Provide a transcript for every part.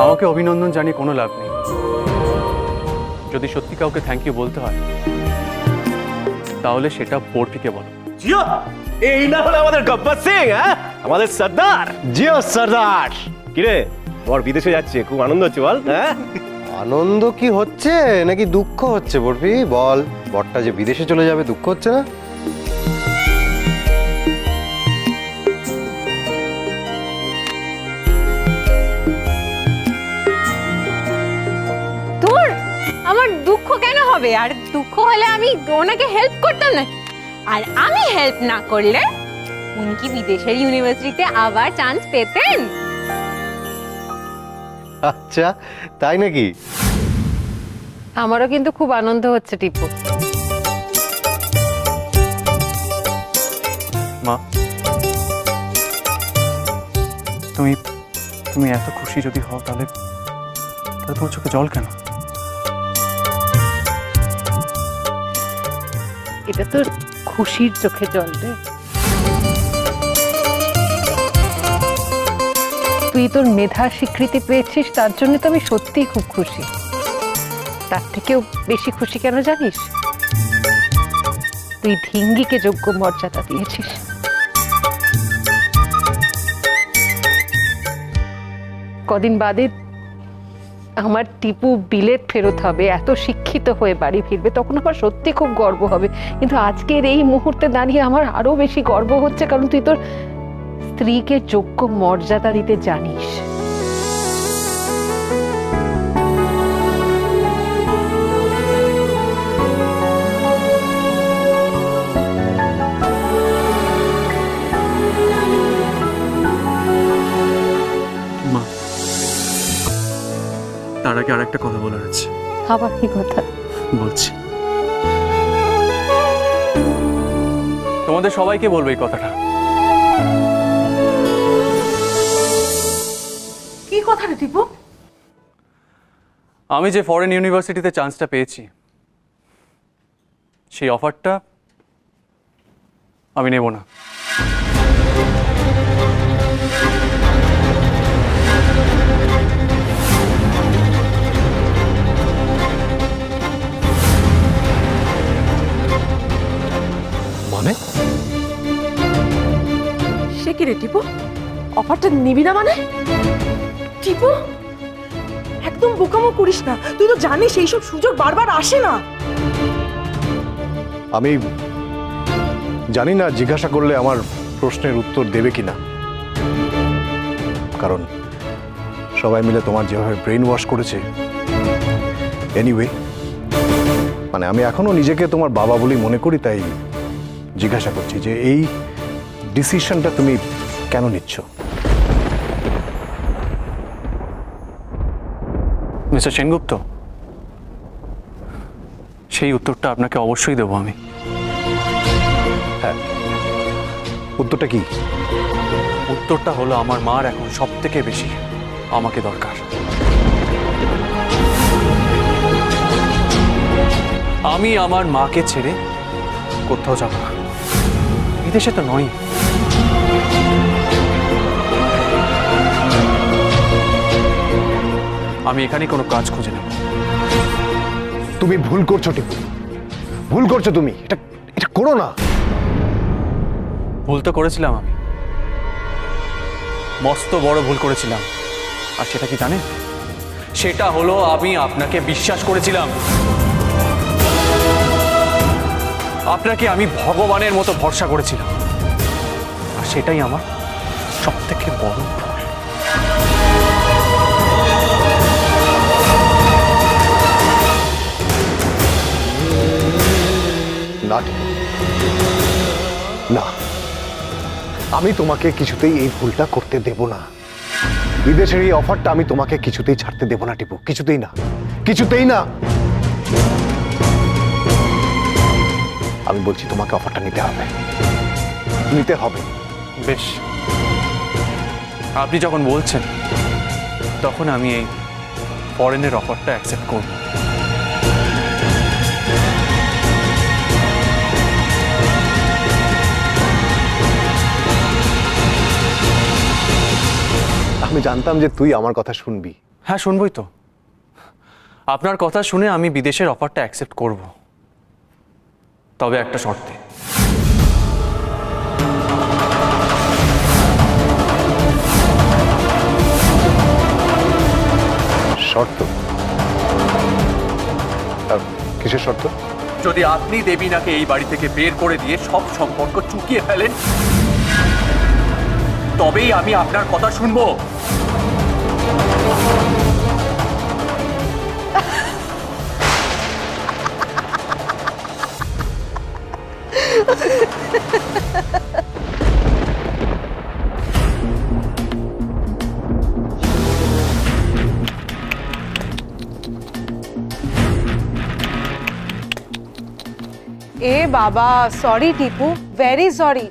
আমাকে অভিনন্দন জানিয়ে কোনো লাভ নেই। যদি সত্যি কাউকে থ্যাংক ইউ বলতে হয় তাহলে সেটা বরফিকে বলো। জিও, এই না হলে আমাদের গব্বর সিং, হ্যাঁ, আমাদের সর্দার। জিও সর্দার। কিরে, বর বিদেশে যাচ্ছে, খুব আনন্দ হচ্ছে বল? হ্যাঁ, আনন্দ কি হচ্ছে নাকি দুঃখ হচ্ছে বরফি? বল, বরটা যে বিদেশে চলে যাবে দুঃখ হচ্ছে না? তোর আমার দুঃখ কেন হবে? আর দুঃখ হলে আমি ওনাকে হেল্প করতাম না? আর আমি হেল্প না করলে উনি কি বিদেশের ইউনিভার্সিটিতে আবার চান্স পেতেন? আচ্ছা, তাই নাকি? আমারও কিন্তু খুব আনন্দ হচ্ছে টিপু। মা, তুমি তুমি এত খুশি যদি হও তাহলে তোমার চোখে জল কেন? এটা তো খুশির চোখে জল রে। তুই তোর মেধার স্বীকৃতি পেয়েছিস, তার জন্য তো আমি সত্যিই খুব খুশি। তার থেকেও বেশি খুশি কেন জানিস? তুই ঢিঙ্গিকে যোগ্য মর্যাদা দিয়েছিস। কদিন বাদে আমার টিপু বিলেত ফেরত হবে, এত শিক্ষিত হয়ে বাড়ি ফিরবে, তখন আমার সত্যি খুব গর্ব হবে। কিন্তু আজকের এই মুহূর্তে দাঁড়িয়ে আমার আরো বেশি গর্ব হচ্ছে, কারণ তুই তোর স্ত্রীকে যোগ্য মর্যাদা দিতে জানিস। মা, তার আগে আরেকটা কথা বলার আছে। আবার কি কথা? বলছি, তোমাদের সবাইকে বলবো এই কথাটা। কি কথা রে টিপু? আমি যে ফরেন ইউনিভার্সিটিতে চান্সটা পেয়েছি সেই অফারটা আমি নেব না। মানে সে কি রে টিপু? অফারটা নিবি না মানে? টিপু, একদম বোকামো করিস না। তুই তো জানিস এইসব সুযোগ বারবার আসে না। আমি জানি না জিজ্ঞাসা করলে আমার প্রশ্নের উত্তর দেবে কিনা, কারণ সবাই মিলে তোমার যেভাবে ব্রেন ওয়াশ করেছে। এনিওয়ে, মানে আমি এখনো নিজেকে তোমার বাবা বলেই মনে করি, তাই জিজ্ঞাসা করছি যে এই ডিসিশনটা তুমি কেন নিচ্ছ? মিস্টার সেনগুপ্ত, সেই উত্তরটা আপনাকে অবশ্যই দেবো আমি। হ্যাঁ, উত্তরটা কি? উত্তরটা হলো আমার মার এখন সব থেকে বেশি আমাকে দরকার। আমি আমার মাকে ছেড়ে কোথাও যাব না, বিদেশে তো নয়। আমি এখানে কোনো কাজ খুঁজে নেব। তুমি ভুল করছো টিপু, ভুল করছো তুমি। এটা এটা করো না। ভুল তো করেছিলাম আমি, মস্ত বড় ভুল করেছিলাম। আর সেটা কি জানেন? সেটা হলো আমি আপনাকে বিশ্বাস করেছিলাম। আপনাকে আমি ভগবানের মতো ভরসা করেছিলাম, আর সেটাই আমার সব থেকে বড় ভুল। না টিপু, না, আমি তোমাকে কিছুতেই এই ভুলটা করতে দেব না। বিদেশের এই অফারটা আমি তোমাকে কিছুতেই ছাড়তে দেব না টিপু, কিছুতেই না, কিছুতেই না। আমি বলছি তোমাকে অফারটা নিতে হবে, নিতে হবে। বেশ, আপনি যখন বলছেন তখন আমি এই ফরেনের অফারটা অ্যাকসেপ্ট করব। আমি জানতাম যে তুই আমার কথা শুনবি, হ্যাঁ, শুনবই তো। আপনার কথা শুনে আমি বিদেশের অফারটা অ্যাকসেপ্ট করব, তবে একটা শর্তে। শর্ত? কিসের শর্ত? যদি আপনি দেবীনাকে এই বাড়ি থেকে বের করে দিয়ে সব সম্পর্ক চুকিয়ে ফেলেন, তবেই আমি আপনার কথা শুনবো। এ বাবা, সরি টিপু, ভেরি সরি।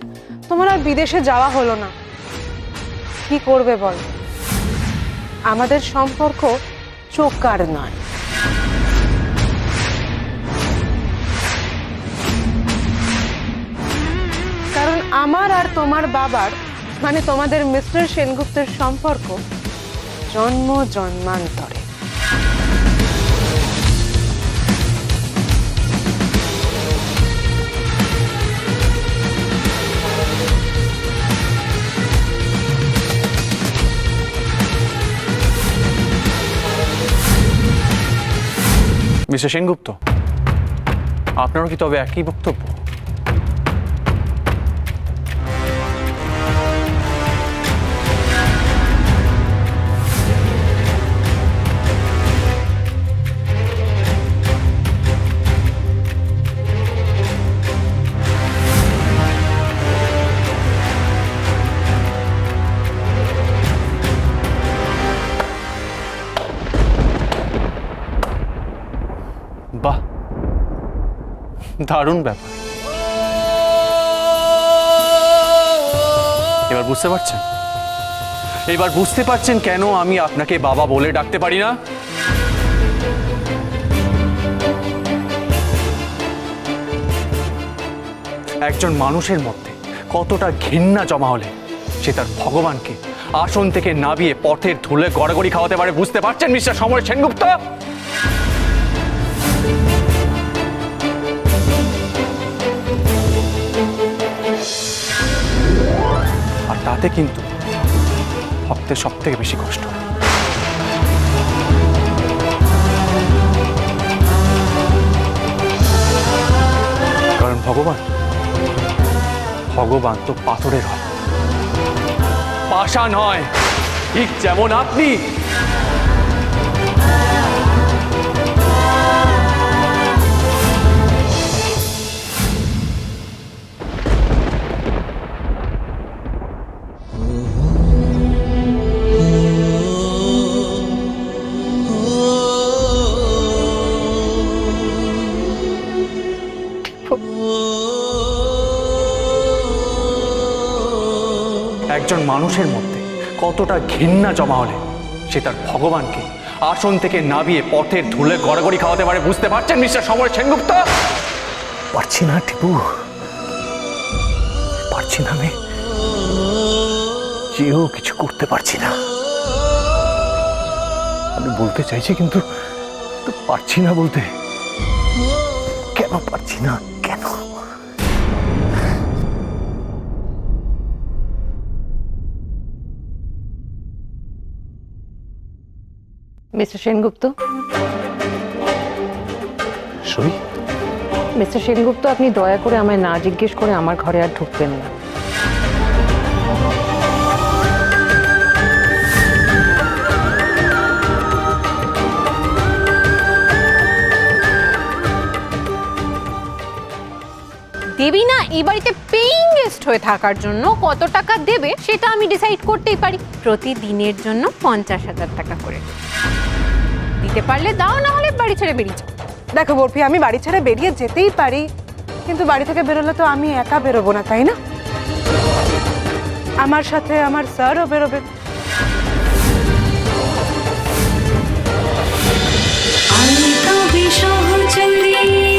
তোমার আর বিদেশে যাওয়া হলো না। কি করবে বল, আমাদের সম্পর্ক চোকার নয়। কারণ আমার আর তোমার বাবার, মানে তোমাদের মিস্টার সেনগুপ্তের সম্পর্ক জন্ম জন্মান্তরে। মিস্টার সেনগুপ্ত, আপনারও কি তবে একই বক্তব্য? বাহ, দারুণ ব্যাপার। এবার বুঝতে পারছেন? এবার বুঝতে পারছেন কেন আমি আপনাকে বাবা বলে ডাকতে পারি না? একজন মানুষের মধ্যে কতটা ঘৃণা জমা হলে সে তার ভগবানকে আসন থেকে নামিয়ে পথের ধুলে গড়াগড়ি খাওয়াতে পারে, বুঝতে পারছেন মিস্টার সমর সেনগুপ্ত? আর তাতে কিন্তু ভক্তের সব থেকে বেশি কষ্ট হয়। কারণ ভগবান তো পাথরের হয়, পাষাণ হয়, ঠিক যেমন আপনি। একজন মানুষের মধ্যে কতটা ঘৃণা জমা হলে সে তার ভগবানকে আসন থেকে নামিয়ে পথের ধুলে গড়াগড়ি খাওয়াতে পারে, বুঝতে পারছেন মিস্টার সমর সেনগুপ্ত? পারছি না টিপু, পারছি না। আমি চেয়েও কিছু করতে পারছি না। আমি বলতে চাইছি কিন্তু পারছি না বলতে। কেন পারছি না, কেন? মিস্টার সেনগুপ্ত, সই? মিস্টার সেনগুপ্ত, আপনি দয়া করে আমায় না জিজ্ঞেস করে আমার ঘরে আর ঢুকবেন না। দেবীনা এই বাড়িতে পেইং গেস্ট হয়ে থাকার জন্য কত টাকা দেবে সেটা আমি ডিসাইড করতেই পারি। প্রতিদিনের জন্য 50,000 টাকা করে দিতে পারলে দাও, না হলে বাড়ি ছেড়ে বেরিয়ে যাও। দেখো বরফি, আমি বাড়ি ছেড়ে বেরিয়ে যেতেই পারি, কিন্তু বাড়ি থেকে বেরোলে তো আমি একা বেরোবো না, তাই না? আমার সাথে আমার স্যারও বেরোবে। আমি তো বিসহচরী